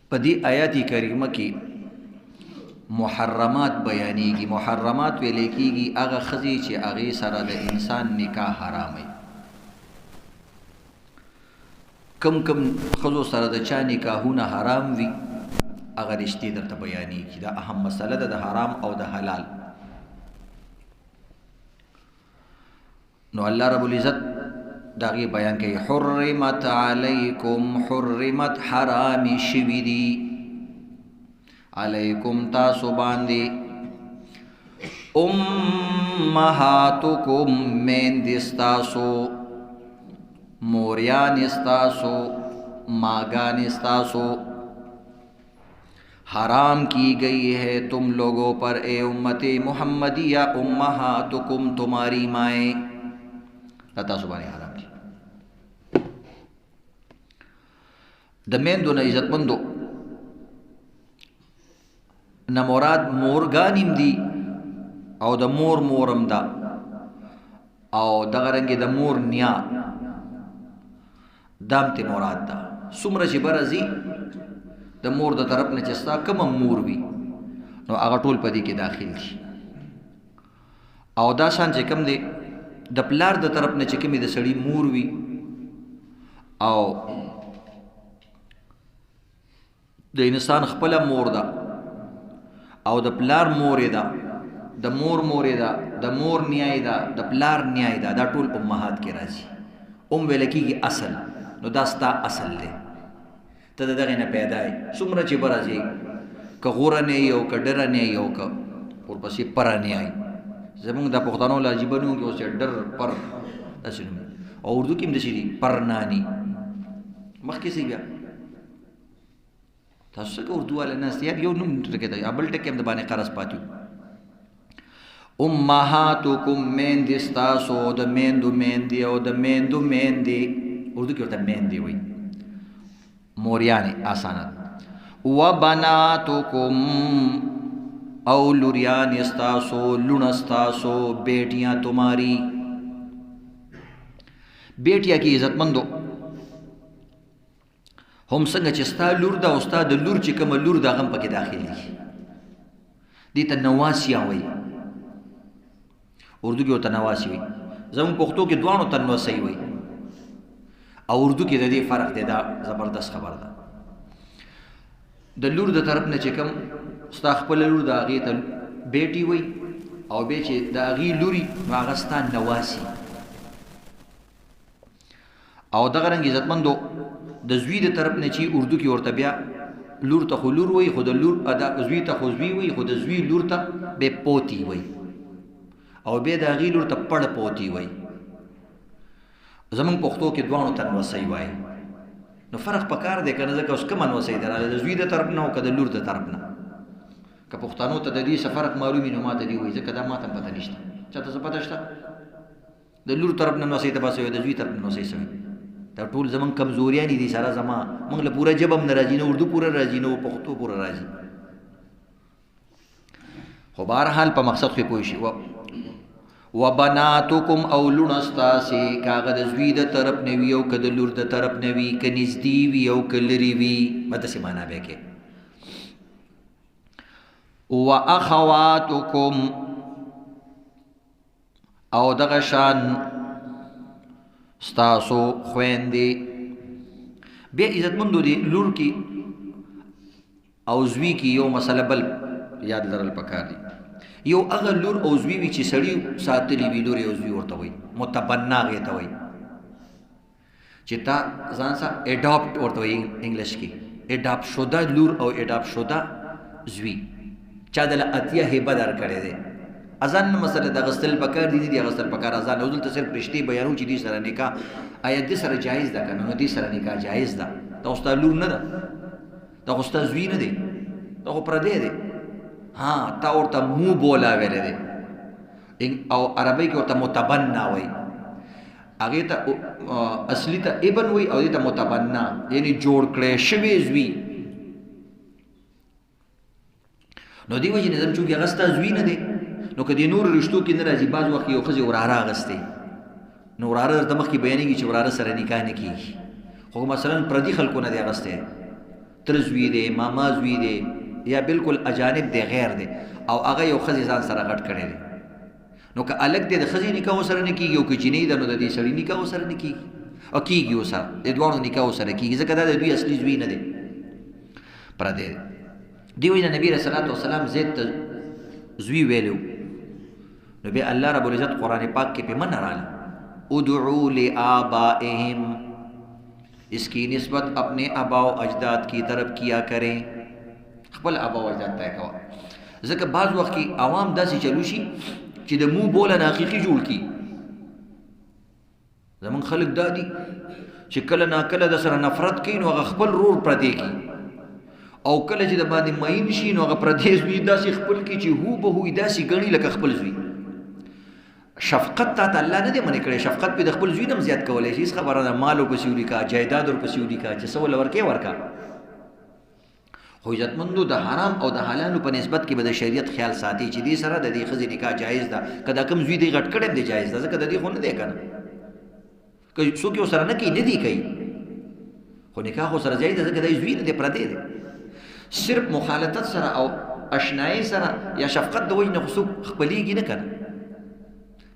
په دې آیات کریمه کې محرمات بیانېږي. محرمات ویل کېږي هغه ښځې چې هغې سره د انسان نکاح حرام وي. کم کم ښځو سره د چا نکاحونه حرام وي هغه رشتې درته بیانېږي. دا اهم مسله ده د حرام او د حلال. نو الله رب العزت دا غي بیان کوي حرمت علیکم، حرمت حرام شوی دی علیکم تاسو باندې امهاتکم میندستاسو، موریان استاسو، ماگان استاسو حرام کی گئی ہے تم لوگوں پر اے امت محمدیہ، امہاتکم تمہاری مائیں تاسو باندې حرام دي. د میندو نه عزتمندو نه مراد مورګانیم دي او د مور مورم ده او دغه رنګې د مور نیا دام ته مراد ده. څومره چې برزي د مور د طرف نه چې ستا کومه مور وي نو هغه ټول په دې کې داخل دي. او دا شان چې کوم دی د پلار د طرف نه چې کومې د سړي مور وي او د انسان خپل مور ده او د پلار مور ده، د مور مور ده، د مور نیای ده، د پلار نیای ده، دا ټول امهات کې راځي. ویل کېږي اصل. نو دا ستا اصل دی، ته د دغې نه پیدا یې. څومره چې به راځي که غوره نه یې او که ډره نه یې او که ورپسې پره نه یې. زمونږ د پښتنو له عجیبه نوم کې اوس ډر پر داسې نوم او اردو کې هم داسې دي پرناني. مخکې سي بیا تاسو څنګه اردو والا ناست یار یو نوم ټکی دی بل ټکی هم د باندې قرض پاتې. امهاتکم میندې ستاسو، د میندو میندې او د میندو میندې، اردو کې ورته میندې وایي، موریانې آسانه. وبناتکم او لوریان استاسو، لون استاسو، بیٹیاں تمہاری. بیٹیا کی عزت مندو هم څنګه چې ستا لور ده او ستا د لور چې کومه لور ده هغه هم پکې داخل دي. دې ته نواسیه وایي، اردو کې ورته نواسی وایي. زموږ پښتو کې دواړو ته نوسی وایي او اردو کې د دې فرق دی. دا زبردست خبر ده. د لور د طرف نه چې کوم ستا خپل لور د هغې ته بیټي وایي او بیا چې د هغې لوري نو هغه ستا نواسي. او دغه رنګ عزتمندو د زوی د طرف نه چې اردو کې ورته بیا لور ته خو لور وایي، خو د لور زوی ته خو زوی وایي، خو د زوی لور ته بیا پوتی وایي او بیا د هغې لور ته پړ پوتی وایي. زمونږ پښتو کې دواړو ته نوسی وایي. نو فرق پکار دی که نه، ځکه اوس کومه نوسی ده راغله، د زوی د طرف نه او که د لور د طرف نه. که پښتنو ته د دې څه فرق معلوم وي نو ما ته دې وایي، ځکه دا ما ته هم پته نشته. چاته څه پته شته؟ د لور طرف نه نوسی ته بس وي، د زوی طرف نه نوسی سوی. دا ټول زمونږ کمزوریانې دي سره زما. موږ له پوره ژبه هم نه راځي، نه اردو پوره راځي، نه پښتو پوره راځي. خو بهرحال په مقصد خو پوه شي. وبناتکم او لوڼه ستاسې، که هغه د زوی د طرف نه وي او که د لور د طرف نه وي، که نږدې وي او که لرې وي، به داسې معنا بیا کې. واخواتکم او دغه شان ستاسو خویندې. بیا عزتمندو دی لور کې او زوی کې یو مسله بل یاد لرل پکار دي. یو هغه لور او زوی وي چې سړي ساتلي وي، لور او زوی ورته وایي، متبنا هغې ته وایي چې تا ځان سره اډاپټ ورته وایي انګلیش کې. اډاپټ شده لور او اډاپټ شده زوی چا دله اتیه هبه درکړی دی. اذان مسله د غسل پکار دي، دي غسل پکار اذان او دلته صرف رشتې بیانو چې دې سره نکاح آیا دې سره جایز ده کنه؟ نو دې سره نکاح جایز ده. دا اوستا لور نه ده، دا اوستا زوی نه دی، دا خو پردی دی. ها تا ورته مو بولا ویلی دی او عربی کې ورته متبنا وایي. هغې ته اصلي ته ابن وایي او دې ته متبنا، یعنی جوړ کړی شوی زوی. نو دې وجې نه چونکې هغه ستا زوی نه دی نو که دې نورو رشتو کې نه راځي. بعض وخت یو ښځې وراره اخیستی نو وراره درته مخکې بیانېږي چې وراره سره نکاح نه کېږي، خو مثلا پردي خلکو نه دی اخیستی، تر زوی دی ماما زوی دی یا بالکل اجانب دی غیر دی او هغه یو ښځې ځان سره غټ کړی دی نو که الګ دی د ښځې نکاح ورسره نه کېږي او که جینۍ ده نو د دې سړي نکاح ورسره نه کېږي او کېږي ورسره د دواړو نکاح ورسره کېږي ځکه دا د دوی اصلي زوی نه دی پردی دی دې وجې نه نبي علیه الصلاة والسلام زید ته زوی ویلو نو بیا الله رب العزت قرآن پاک کې پې منع راغله ادعو لآبائهم اس کی نسبت اپنے آبا و اجداد کی طرف کیا کریں خپل آبا و اجداد ته کوه ځکه بعض وخت کې عوام داسې چلو شي چې د مو بوله نه حقیقي جوړ کړي زمونږ خلک دا دي چې کله ناکله د سره نفرت کوي نو هغه خپل رور پردی کړي او کله چې د باندې مین شي نو هغه پردی زوی داسې خپل کړي چې هو به هوی داسې ګڼي لکه خپل زوی شفقت تا ته الله نه دی منې کړی شفقت پې د خپل زوی نه هم زیات کولی شي هېڅ خبره ده مال ورپسې ولیکه جایداد ورپسې ولیکه چې څه وله ورکې ورکه خو عزتمندو د حرام او د حلالو په نسبت کې به د شریعت خیال ساتي چې دې سره د دې ښځې نکاح جایز ده که دا کوم زوی دی غټ کړی دی جایز ده ځکه د دې خو نه دی که نه که څوک یې ورسره نه کوي نه دی کوي خو نکاح خو سره جایز ده ځکه دا زوی نه دی پردی دی صرف مخالطت سره او اشنایي سره یا شفقت د وجې نه خو څوک خپلېږي نه که نه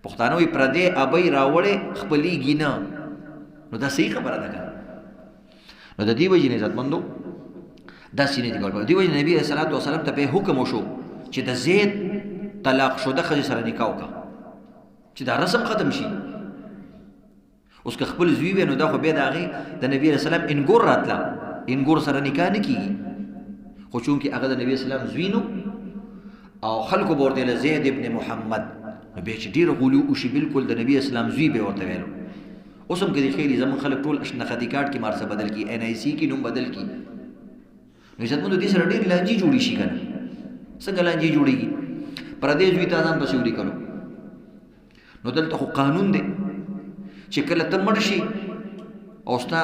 پښتانه وایي پردی ابۍ راوړې خپلېږي نه نو دا صحیح خبره ده که نو د دې وجې نه عزتمندو داسې نه دي کول دې وجې نبي علیه الصلاة والسلام ته به حکم وشو چې د زید طلاق شده ښځې سره نکاح وکړه چې دا رسم ختم شي اوس که خپل زوی وی نو دا خو بیا د هغې د نبي علیه السلام انګور راتله انګور سره نکاح نه کېږي خو چونکې هغه د نبي اسلام زوی نو او خلکو به ورته ویله زید ابن محمد نو بیا چې ډېر غلو وشي بالکل د نبي اسلام زوی به ورته ویلو اوس هم که د خیري زموږ خلک ټول شناختي کارت کې مارڅه بدل کړي NIC کې نوم بدل کړي نو عزتمندو دې سره ډېر لانجې جوړې شي که نه څنګه لانجې جوړېږي پردی زوی ته ځان پسې ولیکلو نو دلته خو قانون دی چې کله ته مړ شي او ستا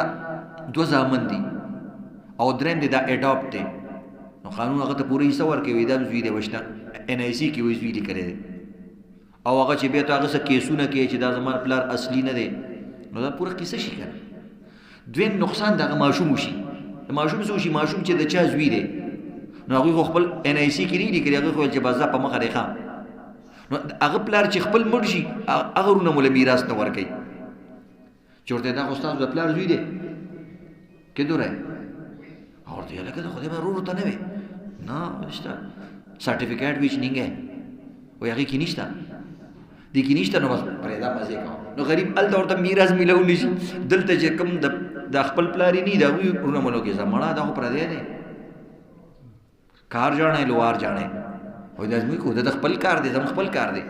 دوه زامن دي او درېیم دی دا اډاپټ دی نو قانون هغه ته پوره حصه ورکوي دا زوی دی وشته NIC کې وایي زوی لیکلی دی او هغه چې بیا ته هغه څه کیسونه کوي چې دا زما پلار اصلي نه دی نو دا پوره قصه شي که نه دویم نقصان د هغه ماشوم وشي د ماشوم څه وشي ماشوم چې د چا زوی دی نو هغوی خو خپل NIC کې نه لیکلي هغوی خو ویل چې بس دا په مخه دی ښه نو هغه پلار چې خپل مړ شي هغه ورونه مو له میراث نه ورکوي چې ورته دا خو ستاسو د پلار زوی دی که دوری اور تو لکه د خدای به رو ته نه وي نه نشته سرټیفیکیټ ویچ نیږه وایي هغې کې نشته دې کې نشته نو بس پرېږده مزې کوه نو غریب هلته ورته میراث میلولی شي دلته چې کوم د خپل پلار یې نه د هغوی ورونه ملو کې مړه دا خو پردی دی کار جاڼی لوار جاڼی وایي دا زموږ خو د خپل کار دی زموږ خپل کار دی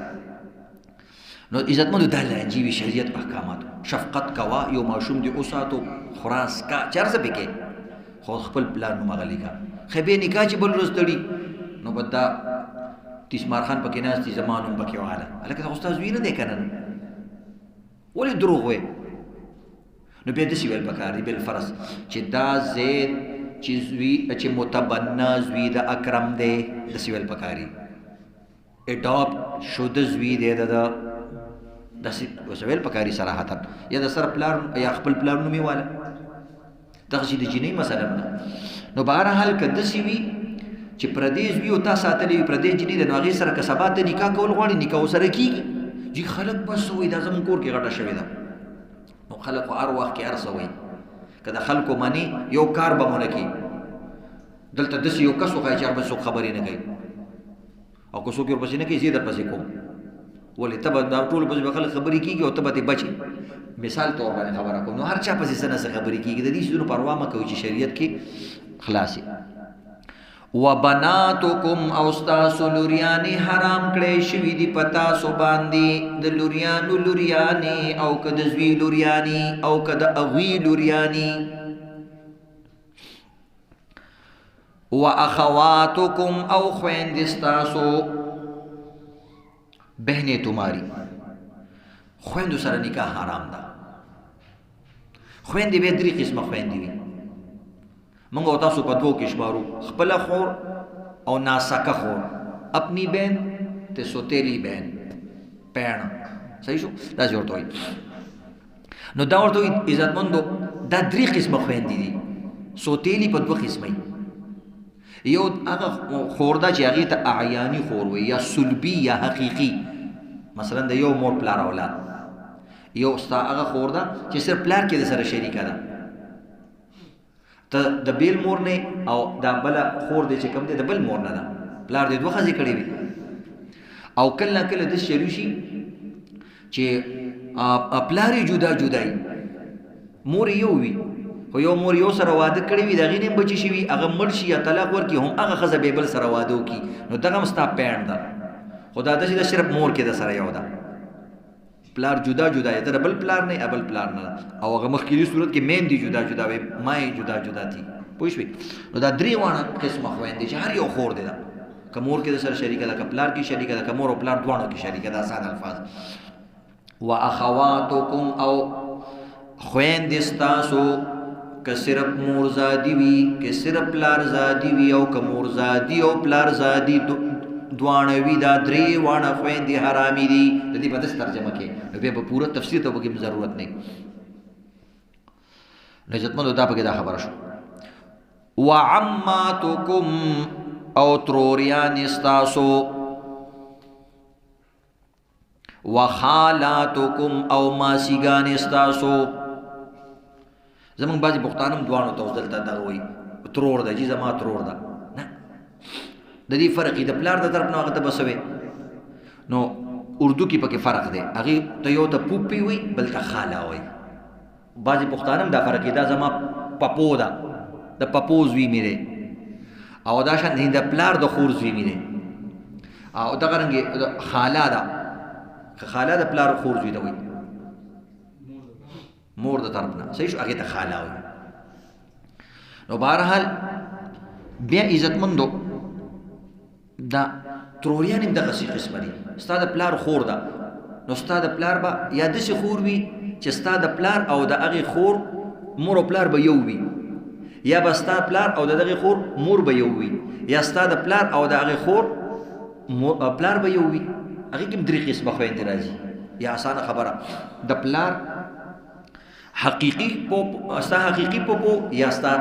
نو عزتمندو دا لانجې وي شریعت احکاماتو شفقت کوه یو ماشوم دې وساتو خراس کا چې هر څه پکې خو خپل پلان نوم هغه لیکه ښه بیا نکاح چې بل ورځ تړي نو به دا تیسمار خان پکې ناست دي زما نوم پکې واله هلکه دا خو ستا زوی نه دی که نه ولې دروغ وایې نو بیا داسې ویل پکار دي بالفرض چې دا زید چې متبنا زوی د اکرم دی داسې ویل پکار دي اډاپټ شده زوی دی د داسې ویل پکار دي صراحتا یا د سره پلار یا خپل پلار نوم یې واله دغسې د جینۍ مسله نه نو بهرحال که داسې وي چې پردی زوی او تا ساتلی وي پردی جینۍ ده نو هغې سره که سبا ته نکاح کول غواړي نکاح ورسره کېږي جي خلک بس وایي دا زموږ کور کې غټه شوې ده نو خلک خو هر وخت کې هر څه وایي که د خلکو منې یو کار به مونه کړي دلته داسې یو کس وښایي چې هغه به څوک خبرې نه کوي او که څوک یې ورپسې نه کوي زه یې درپسې کوم ولې ته به دا ټولو پسې به خلک خبرې کېږي او ته به ترې بچې مثال طور باندې خبره کوم نو هر چا پسې څه نه څه خبرې کېږي د دې څیزونو پروا مه کوئ چې شریعت کې خلاصې وبناتکم او ستاسو لوریانې حرام کړی شوي دي په تاسو باندې د لوریانو لوریانې او که د زوی لوریانې او که د هغوی لوریانې واخواتکم او خویندې ستاسو بهنې تمہاری خویندو سره نکاح حرام ده خویندې به درې قسمه خویندې وي موږ او تاسو په دوو کې شمارو خپله خور او ناسکه خور اپنی بہن ته سوتیلی بہن پیڼ صحیح شو داسې ورته وایي نو دا ورته وایي عزتمندو دا درې قسمه خویندې دي سوتیلی په دوه قسمه یو هغه خور ده چې هغې ته اعیاني خور وي یا سلبي یا حقیقي مثلا د یو مور پلار اولاد یو ستا هغه خور ده چې صرف پلار کې د سره شریکه ده ته د بیل مور نه او دا بله خور دی چې کوم دی د بل مور نه ده پلار دې دوه ښځې کړې وي او کله کله داسې شروع شي چې پلار یې جدا جدای مور یو وي خو یو مور یو سره واده کړی وي د هغې نه هم بچي شي وي هغه مړ شي یا طلاق ورکړي هم هغه ښځه بې بل سره واده وکړي نو دغه هم ستا پیڼ ده خو دا داسې ده صرف مور کې د سره یو ده پلار جدا جدا دی ته د بل پلار نه بل پلار نه او هغه مخکې صورت کې میندې جدا جدا وي مایې جدا جدا دي پوه شوې نو دا درې واړه قسمه خویندې چې هر یو خور دی ده که مور کې د سره شریکه ده که پلار کې شریکه ده که مور او پلار دواړو کې شریکه ده آسان الفاظ و اخواتکم او خویندې ستاسو که صرف مور زادي وي که صرف پلار زادي وي او که مور زادي او پلار زادي دواړه وي دا درې واړه خویندې حرامې دي د دې په داسې ترجمه کې نو بیا به پوره تفسیر ته پکې ضرورت نه نجتمندو دا پکې دا خبره شو وعماتکم او تروریانې ستاسو وخالاتکم او ماسیګانې ستاسو زمونږ بعضې پښتانه هم دواړو ته اوس دلته دغه وایي ترور ده جي زما ترور ده نه د دې فرق د پلار د طرف نه هغه ته بسوي نو اردو کې پکې فرق دی هغې ته یو ته پوپی وي بل ته خاله وایي بعضې پښتانه هم دا فرق دی دا زما پپو ده د پپو زوی مې دی او دا شان د پلار د خور زوی مې دی او دغه رنګې خاله ده خاله د پلار خور زوی ته وایي مور د طرف نه صحیح شو هغې ته خاله وایي نو بهرحال بیا عزتمندو دا تروریان هم دغسې قسمه دي ستا د پلار خور ده نو ستا د پلار به یا داسې خور وي چې ستا د پلار او د هغې خور مور او پلار به یو وي یا به ستا پلار او د دغې خور مور به یو وي یا ستا د پلار او د هغې خور پلار به یو وي هغې کې هم درې قسمه خویندې راځي یا اسانه خبره د پلار حقیقي ستا حقیقي پپو یا ستا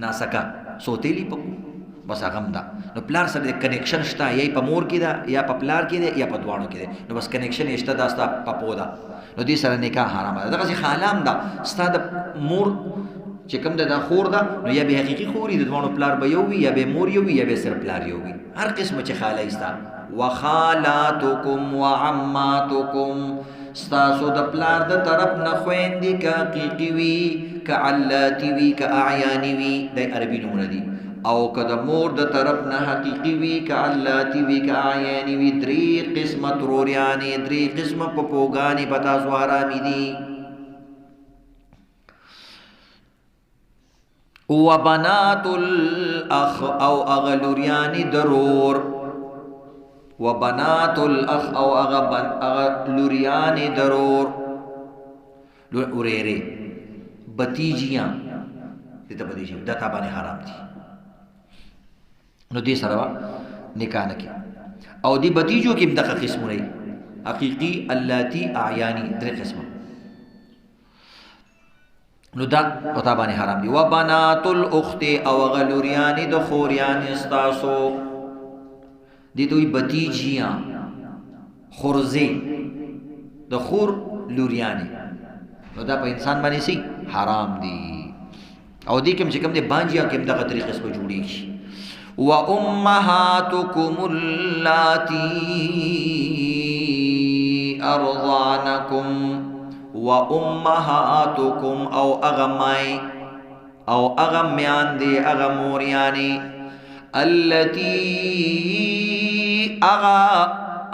ناسکا سوتیلی پپو بس هغه هم ده نو پلار سره د کنیکشن شته یا په مور کې ده یا په پلار کې ده یا په دواړو کې ده نو بس کنیکشن یې شته دا ستا پپو ده نو دې سره نکاح حرامه ده دغسې خاله هم ده ستا د مور چې کوم ده دا خور ده نو یا به حقیقي خور وي د دواړو پلار به یو وي یا به مور یو وي یا به صرف پلار یو وي هر قسمه چې خاله یې ستا وخالاتکم وعماتکم ستاسو د پلار د طرف نه خویندې که حقیقي وي که علاتی وي که اعیاني وي دا عربي نومونه دي او که د مور د طرف نه حقیقي وي که علاتی وي که اعیاني وي درې قسمه تروریانې درې قسمه پپوګانې په تاسو حرامې دي وبنات الاخ او اغلوریانې درور وبنات الاخ او اغلوریانې درور ورېرې بتیجیاں دته بدیجی دا تا باندې حرام دي نو دې سره نکاح نه کوي او دې بتیجو کې دغه قسمونه دي حقیقي اللاتی اعیانی درې قسمه نو دا پتا باندې حرام دي وبنات الاخت او غلوریان د خوریان استاسو دي دوی بتیجیاں خورزه د خور لوریان نو دا په انسان باندې سي حرام دي او دې کوم چې کوم دي بانجیا کوم دغه طریقې سره جوړیږي و امهاتکم اللاتی ارضعنکم و امهاتکم او اغمای او اغمیان دی اغموریانی اللاتی اغا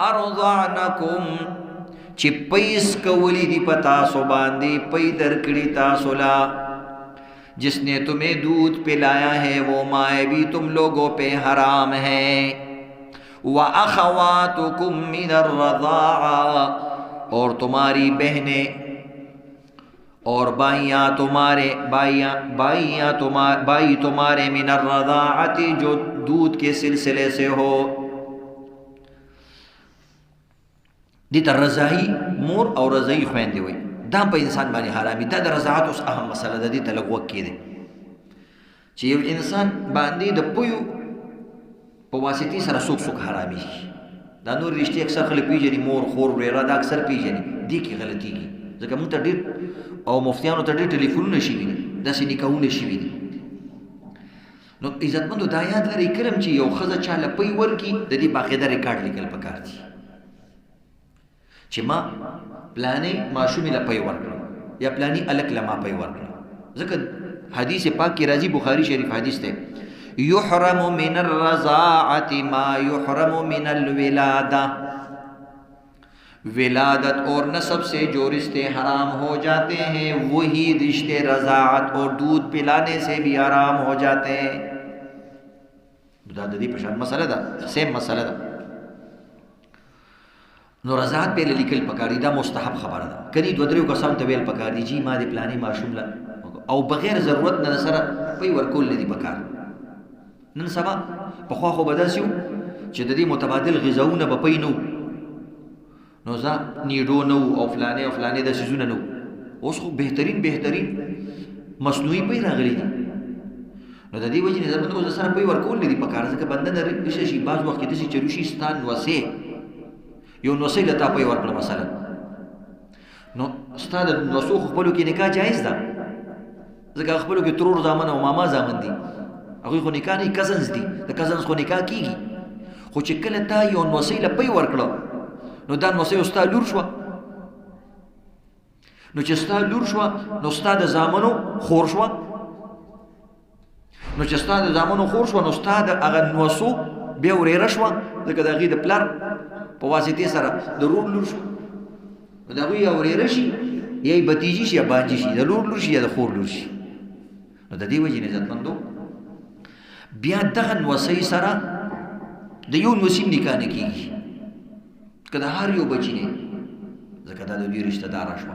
ارضعنکم چی پیس کولی دی پتا سو باندی پی درکڑی تاسو لا جس نے تمہیں دودھ پلایا ہے وہ مائیں بھی تم لوگوں پہ حرام ہے وَأَخَوَاتُكُم مِّنَ الرَّضَاعَةِ اور تمہاری بہنیں اور بائیاں تمہارے بائی تمہارے من الرضاعت جو دودھ کے سلسلے سے ہو دیتا رضائی مور اور رضائی خویندے ہوئی دا په انسان باندې حرامي دا د رضاعت اوس اهم مسله ده دې ته لږ وخت کېدی چې یو انسان باندې د پویو په واسطې سره څوک څوک حرامي دا نور رشتې اکثر خلک پیژني مور خور ورېره دا اکثر پیژني دې کې غلطېږي ځکه موږ ته ډېر او مفتیانو ته ډېر ټلیفونونه شوي دي داسې نکاحونه شوي دي نو عزتمندو دا یاد لرئ کله چې یو ښځه چاله پی ورکړي د دې باقاعده ریکارډ لیکل پکار دي چې ما پلانې ماشومې له پی ورکړه یا پلانې الک له ما پی ورکړه ځکه حدیث پاک کی راځي بخاری شریف حدیث ته یحرم من الرضاعة ما یحرم من الولادة ولادت اور نسب سے جو رشتے حرام ہو جاتے ہیں وہی رشتے رضاعت اور دودھ پلانے سے بھی حرام ہو جاتے ہیں دا د دې په شان مسله ده سیم مسله ده نو رضاعت په لیکل پکاري دا مستحب خبره ده کدي دوه درو کسان ته ویل پکاري جی ما دې پلانې ماشوم لا او بغیر ضرورت نه سره په ورکول دي پکار نن سبا په خو خو بداسیو چې د دې متبادل غذاونه به پینو نو ځا نیډو نو او فلانه د سيزونه نو اوس خو بهترین مصنوعي پي راغلي دي نو د دې وجه نه زموږ د سره پي ورکول دي په کار ځکه بنده نه رښتې شي بعض وخت د سې چروشي ستان وسه یو نو سې لته پي ورکړه مثلا نو ستاد نو سو خپل کې نکاح جایز ده ځکه خپل کې ترور زامن او ماما زامن دي هغه خو نکاح نه کزنز دي د کزنز خو نکاح کیږي خو چې کله تا یو نو سې لپی ورکړه نو دا نو سې استاد لور شو نو چې استاد لور شو نو استاد زامنو خور شو نو چې استاد زامنو خور شو نو استاد هغه نو سو بیا ورېره شو ځکه دا غي د پلار په واسطه سره د رور لور شو نو دا غي ورېره شي یا بتیجی شي یا باجی شي د لور شي یا د خور لور شي نو د دې وجې نه عزتمندو بیا دغه وصي سره د یو نوسیم نکاح نه کیږي کله هر یو بچی نه ځکه دا د دې رشتہ دار شو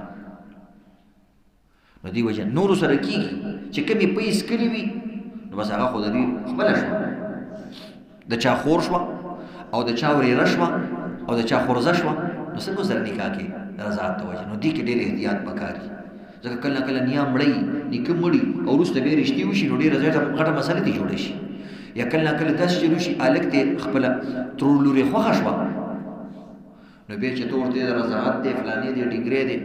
نو دی وجه نور سره کیږي چې کمی پیس کړی وي نو بس هغه خو د دې خپل شو د چا خور شو او د چا ورې رشوه او د چا خورزه شو نو څنګه سره نکاح کې رضاعت ته وجه نو دی کې ډېر احتیاط پکاري ځکه کله نیا مړی نیکه مړی او وروسته بیا رښتې وشي نو ډېره زیاته غټه مسله دي جوړه شي یا کله داسې چې وشي هلک ته خپله ترور لورې خوښه شوه نو بیا چې ته ورته د رضاعت دی فلانې دی ډینګرې دی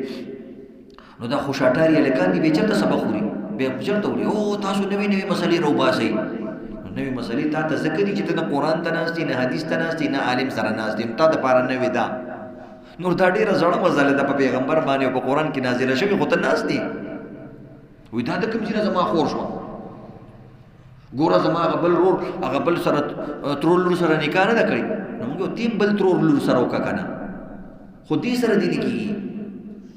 نو دا خوشاټاري هلکان دي بیا چېرته سبق خوري بیا چېرته وړي او تاسو نوې مسلې راوباسئ نوې مسلې تا ته ځکه دي چې ته نه قرآن ته ناست نه حدیث ته ناست نه عالم سره ناست یم تا دپاره نوې ده نور دا ډېره زړه مسله ده په پیغمبر باندې او په قرآن کې نازله شوې خو ته ناست دي وایي دا د کوم ځای نه زما خور شوه ګوره زما هغه بل رور هغه بل سره ترور لور سره نکاح نه ده کړې نو موږ تیم بل ترور لور سره وکړه که نه خو دې سره دې نه کېږي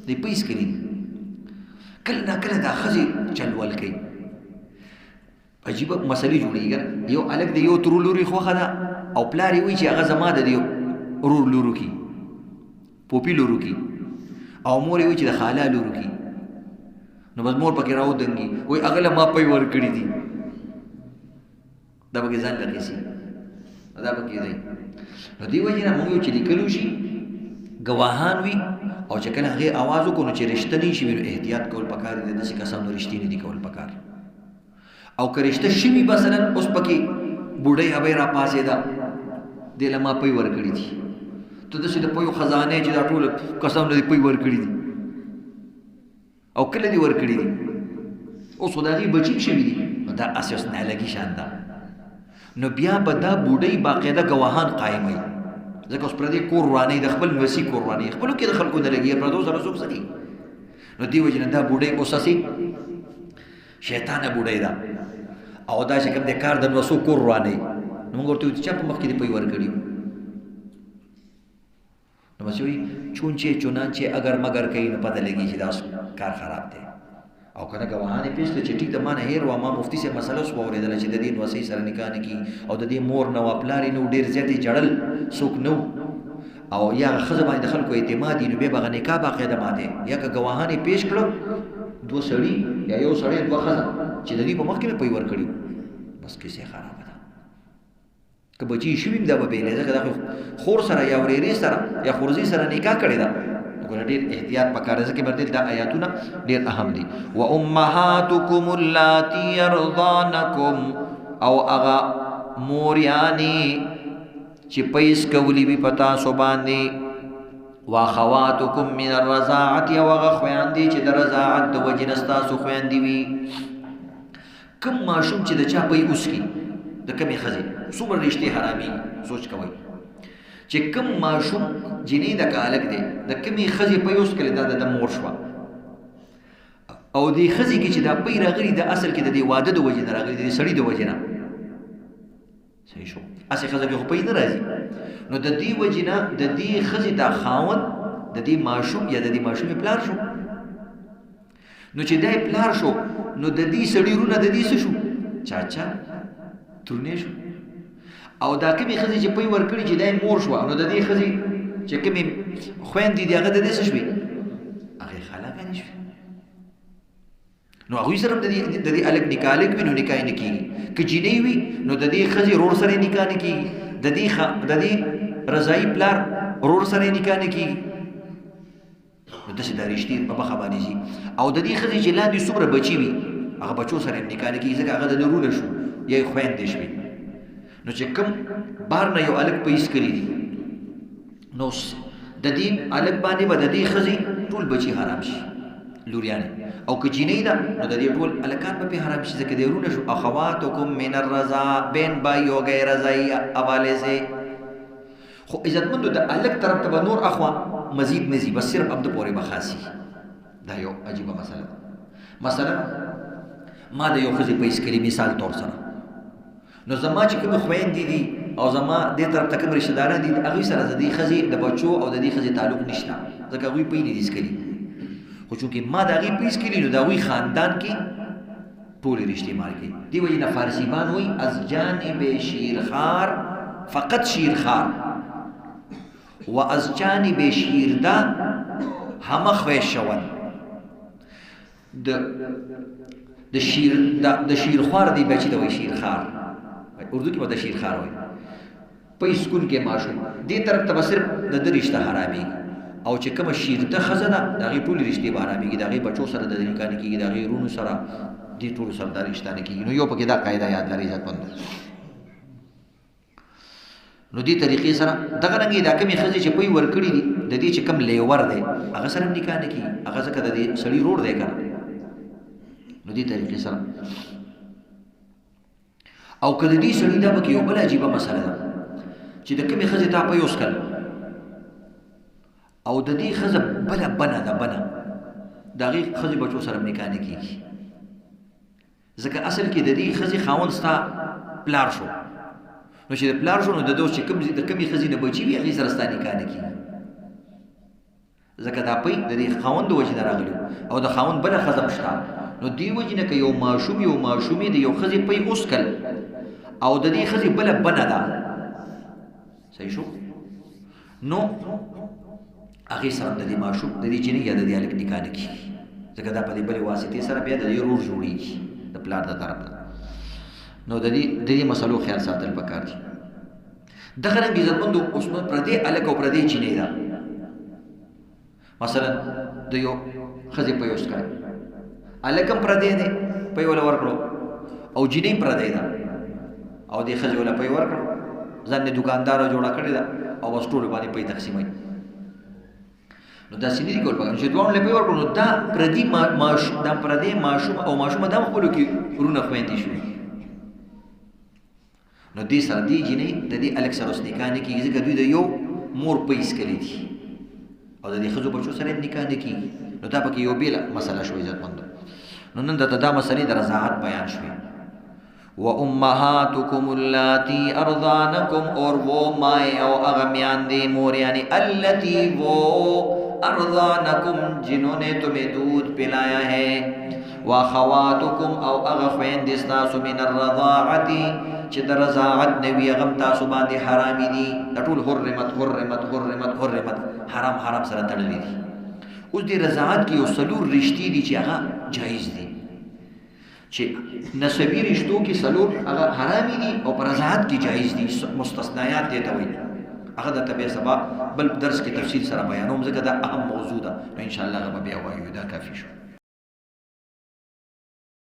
دی پیس کړي کله نا کله دا ښځې چلول کوي عجیبه مسلې جوړېږي یو هلک د یو ترور لورې خوښه ده او پلار یې وایي چې هغه زما د دې ورور لورو کې پوپی لورو کې او مور یې وایي چې د خاله لورو کې نو بس مور پکې راودنګي وایي هغه له ما پی ورکړي دي دا پکې ځان لرېسي دا پکې دی نو دې وجې نه موږ چې لیکلو شي ګواهان وي او چې کله هغې اواز وکړو نو چې رشته نه شي نو احتیاط کول پکار دی داسې کسانو رشتې نه دي کول پکار او که رشته شوي مثلا اوس پکې بوډۍ هبۍ راپاڅېده دې له ما پی ورکړي دي ته داسې د پیو خزانې چې دا ټول کسانو دې پی ورکړي دي او کله دې ورکړي دي اوس خو د هغې بچي شوي دي نو دا اساس نالګي شان ده نو بیا به دا بوډۍ باقاعده ګواهان قایموي ځکه اوس پردې کور روانوي د خپل وسي کور روانوي خپلو کې د خلکو نه لګي پردو سره څوک څه کوي نو دې وجې نه دا بوډۍ اوس هسې شیطانه بوډۍ ده او دا چې کوم د کار د نوسو کور روانوي نو موږ ورته وایو چې چا په مخ کې دې پی ورکړي نو بس وایي چونچې چونانچې اگر مگر کوي نو پته لګي چې دا کار خراب دی او کنه ګواهان پیش کړه چې ټیک د ما نه هیر و ما مفتي سے مسله سو اورېدله چې د دې نوسۍ سره نکاح نه کي او د دې مور نه و پلار یې نو ډېر زیاتې جړل څوک نو او یا ښځه باندې د خلکو اعتماد وي نو بیا به هغه نکاح باقاعده ماتې یا که ګواهان یې پیش کړه دوه سړي یا یو سړی دوه ښځه چې د دې په مخ کې مې پی ورکړي بس کیسې خرابه ده که بچي شوي هم دا به بېلې ځکه دا خور سره یا ورېرې سره یا خورزي سره نکاح کړې ده ګوره ډېر احتیاط پکار دی ځکه مرتل دا آیاتونه ډېر اهم دي. و امهاتکم اللاتی یرضانکم او هغه موریانې چې پیس کولی وي په تاسو باندې، واخواتکم من الرضاعة او هغه خویندې چې د رضاعت د وجې نه ستاسو خویندې وي. کم ماشوم چې د چا پی اوس کی د کمې ښځې څومره رشتې حرامي سوچ کوئ چې کم ماشوم جنې د کالک دی د کمې ښځې پی اوس کړي دا د مور شوه او دې ښځې کې چې دا پی راغلي د اصل کې د دې واده د وجې نه راغلي د دې سړي د وجې نه صحیح شو. اسې ښځه کې خو پی نه راځي نو د دې وجې نه د دې ښځې دا خاوند د دې ماشوم یا د دې ماشومې پلار شو. نو چې دی پلار شو نو د دې سړي رونه د دې څه شو چاچا ترونې شو. او دا کمې ښځې چې پی ورکړي چې دی مور شوه نو د دې ښځې چې کمې خویندې دي هغه د دې څه شوې هغې خالاګانې شوې. نو هغوی سره هم د دې هلک نکاح هلک وي نو نکاح یې نه کېږي. که جینۍ وي نو د دې ښځې رور سره یې نکاح نه کېږي، د دې رضایي پلار رور سره یې نکاح نه کېږي. نو داسې دا رشتې په مخه باندې ځي. او د دې ښځې چې لاندې څومره بچي وي هغه بچو سره یې نکاح نه کېږي ځکه هغه د ده رونه شو یا یې خویندې شوې. نو چې کوم بار نه یو هلک پیس کړي دي نو د دې هلک باندې به د دې ښځې ټول بچي حرام شي لوریانې، او که جینۍ ده نو د دې ټول هلکان به پې حرام شي ځکه د یې رونه شو. اخواتکم من الرضاع بین بھائی ہو گئے رضائی حوالے سے. خو عزتمندو د هلک طرف ته به نور اخوا مزید نه ځي بس صرف عبد پورې به خاصي. دا یو عجیبه مسله ده. مثلا ما د یو ښځې پیس کړي مثال طور سره نو زما چې کومې خویندې دي او زما دې طرف ته کوم رشته داران دي هغوی سره د دې ښځې د بچو او د دې ښځې تعلق نشته ځکه هغوی پی نه دي څکلي. خو چونکې ما د هغې پیس کړي نو د هغوی خاندان کې ټولې رشتې مال کوي. دې وجې نه فارسیبان وایي از جانب شیرخوار فقط شیرخوار و از جانب شیرده همه خوی شون. د شیرخوار دی بچی ته وایي شیرخوار، اردو کې به د شیرخوار وایي. په اسکول کې ماشوم دې طرف ته به صرف د ده رشته حرامېږي او چې کومه شیرده ښځه ده د هغې ټولې رشتې به حرامېږي. د هغې بچو سره د نکاح نه کېږي، د هغې رونو سره دې ټولو سره دا رشته نه کېږي. نو یو پکې دا قاعده یاد لرئ عزتمندو. نو دې طریقې سره دغه رنګې دا کمې ښځې چې پی ورکړي دي د دې چې کم لیور دی هغه سره هم نکاح نه کېږي، هغه ځکه د دې سړي رور دی که نه. نو دې طریقې سره او که د دې سړي دا پکې یو بله عجیبه مسله ده چې د کمې ښځې تا پی وسکل او د دې ښځه بله بنه ده بنه د هغې ښځې بچو سره هم نکاح نه کېږي ځکه اصل کې د دې ښځې خاوند ستا پلار شو. نو چې د پلار شو نو د دوست چې د کمې ښځې نه بچي وي هغې سره ستا نکاح نه کېږي ځکه دا پی د دې خاوند د وجې نه راغلي او د خاوند بله ښځه هم شته. نو دې وجې نه که یو ماشومې د یو ښځې پی وسکل او د دې ښځې بله بنه ده صحیح شو نو هغې سره د دې ماشوم د دې جینۍ یا د دې هلک نکاح نه کېږي ځکه دا په دې بلې واسطې سره بیا د دې رور جوړېږي د پلار د طرف نه. نو د دې مسلو خیال ساتل پکار دي. دغه رنګ عزتمندو اوس نو پردې هلک او پردې جینۍ ده. مثلا د یو ښځې پی وسکلی هلک هم پردی دی پی وله ورکړو او جینۍ پردی ده او دې ښځې وله پی ورکړو ځان یې دوکانداره جوړه کړې ده او بس ټولو باندې پی تقسیموي. نو داسې نه دي کول پکار چې دواړو له پی ورکړو نو دا پردي ماشوم او ماشومه دا هم خپلو کې ورونه خویندې شوې. نو دې سره دې جینۍ د دې هلک سره اوس نکاح نه کېږي ځکه دوی د یو مور پیس کړي دي او د دې ښځو بچو سره یې نکاح نه کېږي. نو دا پکې یو بېله مسله شوه عزتمندو. نو نن درته دا مسلې د رضاعت بیان شوې. و امهاتکم اللاتی ارضانکم اور وہ مائیں او اغمیاندی موریانی اللاتی وہ ارضانکم جنہوں نے تمہیں دودھ پلایا ہے واخواتکم او اغخوین دستاسو من الرضاعتی چه در رضاعت نوی اغم تاسو باندې حرامی دی لطول حرمت حرام سره تړلی دی. اوس دی رضاعت کی یو سلور رشتی دی چه اغا جائز دی چې نسبی رشتو کې سلور هغه حرامي دي او پر رضاعت کې جایز دي مستثنیات دي ته وایي هغه د تبع سبا بل درس کې تفصیل سره بیانوم ځکه دا اهم موضوع ده ان شاء الله غو بیا وایو دا کافی شو